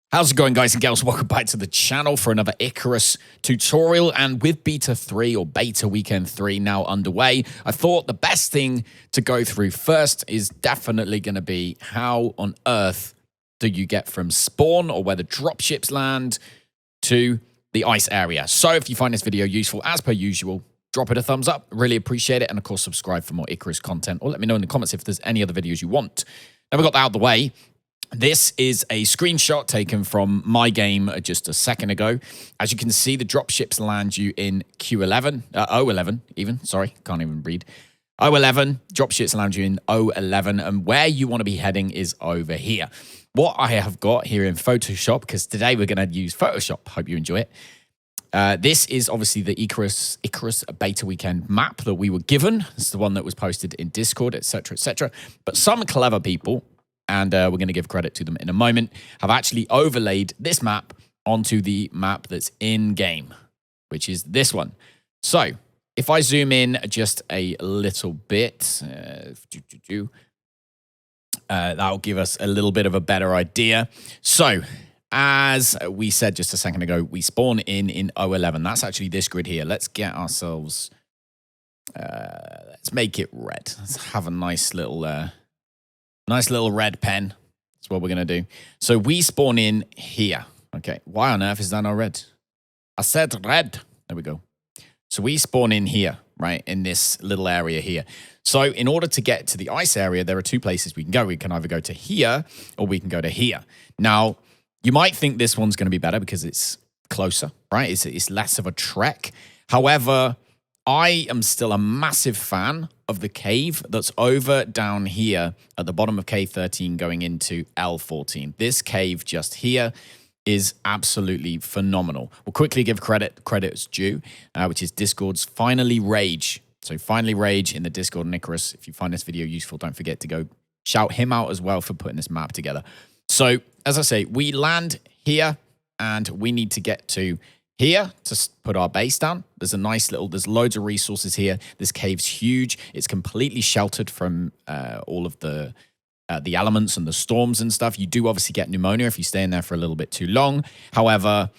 How's it going, guys and girls? Welcome back to the channel for another Icarus tutorial. And with beta 3 or beta weekend 3 now underway, I thought the best thing to go through first is definitely going to be how on earth do you get from spawn or where the dropships land to the ice area. So if you find this video useful, as per usual, drop it a thumbs up. Really appreciate it. And of course, subscribe for more Icarus content, or let me know in the comments if there's any other videos you want. Now we got that out of the way. This is a screenshot taken from my game just a second ago. As you can see, the dropships land you in Q11, O11 even, sorry, can't even read. O11, dropships land you in O11, and where you want to be heading is over here. What I have got here in Photoshop, because today we're going to use Photoshop, hope you enjoy it. This is obviously the Icarus beta weekend map that we were given. It's the one that was posted in Discord, etc., etc. But some clever people, and we're going to give credit to them in a moment, have actually overlaid this map onto the map that's in-game, which is this one. So, if I zoom in just a little bit, that'll give us a little bit of a better idea. So, as we said just a second ago, we spawn in O11. That's actually this grid here. Let's get ourselves, let's make it red. Let's have a nice little red pen. That's what we're going to do. So we spawn in here. Okay. Why on earth is that not red? I said red. There we go. So we spawn in here, right? In this little area here. So in order to get to the ice area, there are two places we can go. We can either go to here or we can go to here. Now, you might think this one's going to be better because it's closer, right? It's less of a trek. However, I am still a massive fan of the cave that's over down here at the bottom of K13 going into L14. This cave just here is absolutely phenomenal. We'll quickly give credit's due, which is Discord's Finally Rage. So Finally Rage in the Discord, Icarus. If you find this video useful, don't forget to go shout him out as well for putting this map together. So, as I say, we land here and we need to get to here to put our base down. There's there's loads of resources here. This cave's huge. It's completely sheltered from all of the elements and the storms and stuff. You do obviously get pneumonia if you stay in there for a little bit too long. However,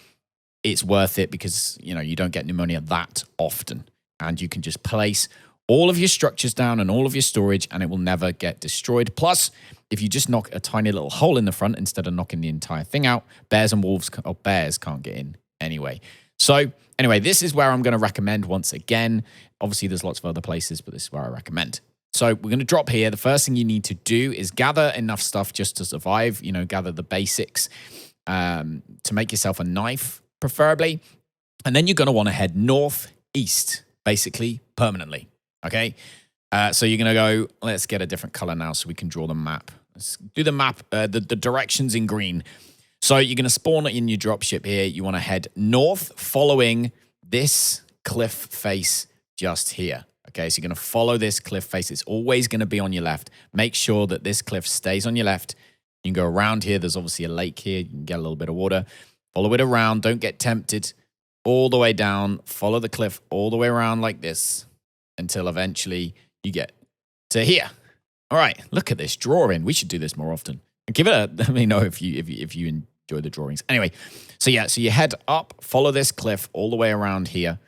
it's worth it because, you know, you don't get pneumonia that often. And you can just place all of your structures down and all of your storage and it will never get destroyed. Plus, if you just knock a tiny little hole in the front instead of knocking the entire thing out, bears and wolves, or bears can't get in anyway. So anyway, this is where I'm going to recommend once again. Obviously, there's lots of other places, but this is where I recommend. So we're going to drop here. The first thing you need to do is gather enough stuff just to survive, you know, gather the basics to make yourself a knife, preferably. And then you're going to want to head northeast, basically, permanently. Okay? So you're going to go, let's get a different color now so we can draw the map. Let's do the map, the directions in green. So you're going to spawn in your dropship here. You want to head north following this cliff face just here. Okay, so you're going to follow this cliff face. It's always going to be on your left. Make sure that this cliff stays on your left. You can go around here. There's obviously a lake here. You can get a little bit of water. Follow it around. Don't get tempted. All the way down. Follow the cliff all the way around like this until eventually you get to here. All right, look at this drawing. We should do this more often. Give it a, let me know if you enjoy the drawings. Anyway, so yeah, so you head up, follow this cliff all the way around here.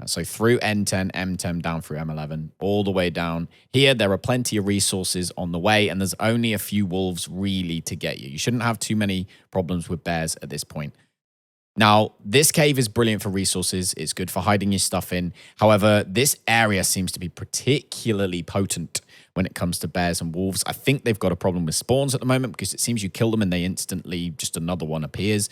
So through N10, M10, down through M11, all the way down. Here, there are plenty of resources on the way, and there's only a few wolves really to get you. You shouldn't have too many problems with bears at this point. Now, this cave is brilliant for resources. It's good for hiding your stuff in. However, this area seems to be particularly potent when it comes to bears and wolves. I think they've got a problem with spawns at the moment because it seems you kill them and they instantly, just another one appears.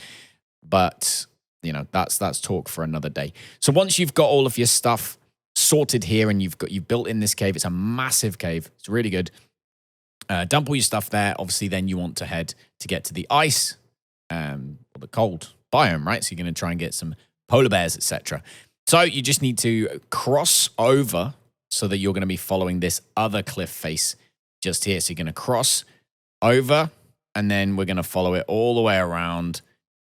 But, you know, that's talk for another day. So once you've got all of your stuff sorted here and you've built in this cave, it's a massive cave. It's really good. Dump all your stuff there. Obviously, then you want to head to get to the ice or the cold biome, right? So you're going to try and get some polar bears, etc. So you just need to cross over so that you're going to be following this other cliff face just here. So you're going to cross over and then we're going to follow it all the way around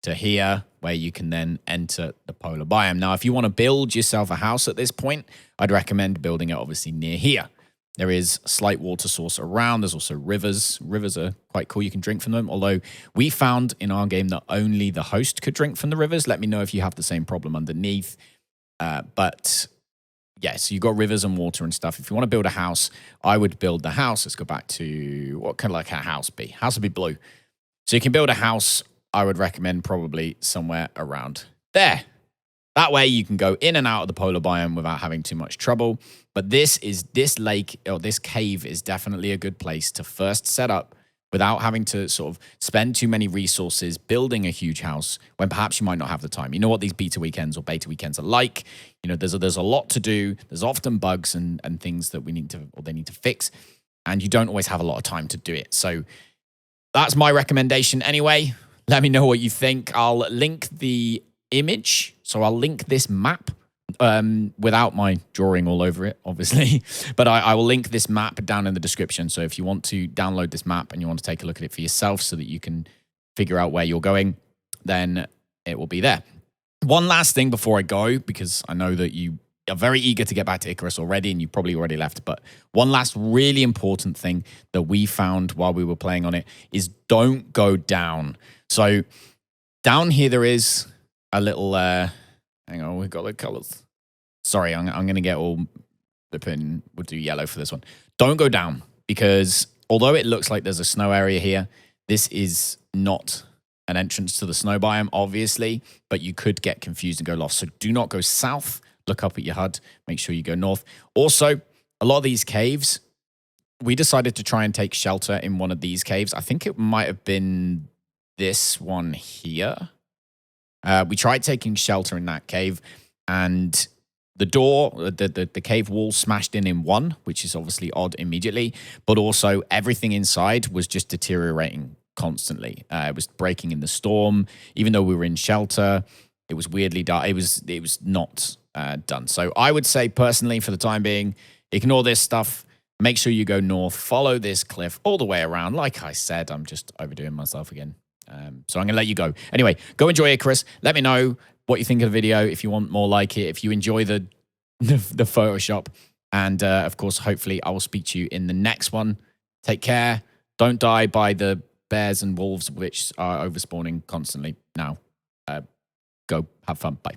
to here where you can then enter the polar biome. Now, if you want to build yourself a house at this point, I'd recommend building it obviously near here. There is a slight water source around. There's also rivers. Rivers are quite cool. You can drink from them. Although we found in our game that only the host could drink from the rivers. Let me know if you have the same problem underneath. But yeah, so you've got rivers and water and stuff. If you want to build a house, I would build the house. Let's go back to what kind of like a house be. House would be blue. So you can build a house. I would recommend probably somewhere around there. That way you can go in and out of the polar biome without having too much trouble. But this lake or this cave is definitely a good place to first set up without having to sort of spend too many resources building a huge house when perhaps you might not have the time. You know what these beta weekends are like. You know, there's a lot to do. There's often bugs and things that they need to fix, and you don't always have a lot of time to do it. So that's my recommendation anyway. Let me know what you think. I'll link the image. So I'll link this map without my drawing all over it, obviously. But I will link this map down in the description. So if you want to download this map and you want to take a look at it for yourself so that you can figure out where you're going, then it will be there. One last thing before I go, because I know that you are very eager to get back to Icarus already and you probably already left. But one last really important thing that we found while we were playing on it is don't go down. So down here there is a little, hang on, we've got the colors. Sorry, I'm going to get all flipping, we'll do yellow for this one. Don't go down, because although it looks like there's a snow area here, this is not an entrance to the snow biome, obviously, but you could get confused and go lost. So do not go south. Look up at your HUD. Make sure you go north. Also, a lot of these caves, we decided to try and take shelter in one of these caves. I think it might have been this one here. We tried taking shelter in that cave, and the door, the cave wall smashed in one, which is obviously odd immediately, but also everything inside was just deteriorating constantly. It was breaking in the storm. Even though we were in shelter, it was weirdly dark. It was not done. So I would say personally, for the time being, ignore this stuff. Make sure you go north, follow this cliff all the way around. Like I said, I'm just overdoing myself again. So I'm going to let you go. Anyway, go enjoy Icarus. Let me know what you think of the video, if you want more like it, if you enjoy the Photoshop. And, of course, hopefully I will speak to you in the next one. Take care. Don't die by the bears and wolves, which are overspawning constantly now. Go have fun. Bye.